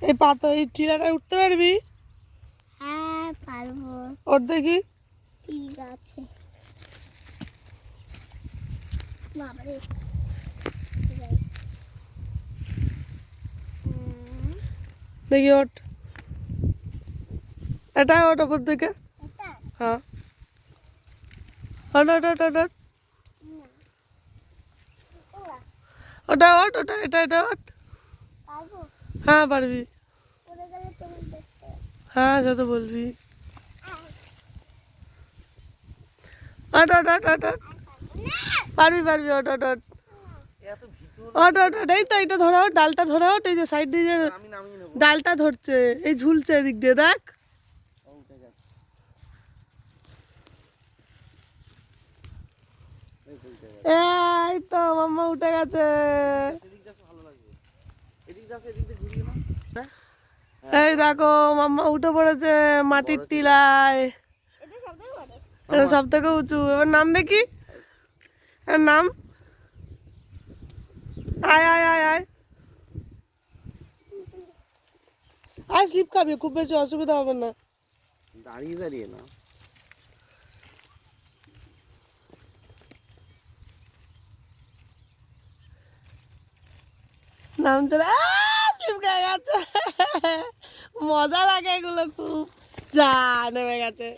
এই পাতা এই টিলাটা উঠতে পারবি? হ্যাঁ পারবো। ওর দেখি। ঠিক আছে বাবারে। দেখি ওঠ। এটা ওঠ ওপর দিকে। হ্যাঁ ওঠ ওঠ ওঠ ওঠ ওঠ। ওটা ওঠ ওটা এটা এটা ওঠ। পারবো? হ্যাঁ পারবি। পড়ে গেলে তুমি দেখতে। হ্যাঁ যত বলবি। ওঠ ওঠ ওঠ ওঠ ওঠ। পারবি পারবি ওঠ ওঠ ওঠ। ওঠ ওঠ ওঠ। এই তো এইটা ধরা ওঠ, ডালটা ধরা ওঠ। এই যে সাইড দিয়ে যে ডালটা ধরছে, এই ঝুলছে এদিক দিয়ে দেখ। এই তো মাম্মা উঠে গেছে। এই দেখো মাম্মা উঠে পড়েছে মাটির টিলায়। এটা সব থেকে উঁচু। এবার নাম দেখি, এর নাম। আয় আয় আয় আয় আয়, স্লিপ খাবি, খুব বেশি অসুবিধা হবে না। দাঁড়িয়ে দাঁড়িয়ে না। নাম চলে স্লিপ খেয়ে গেছে। মজা লাগে এগুলো খুব। যা নেমে গেছে।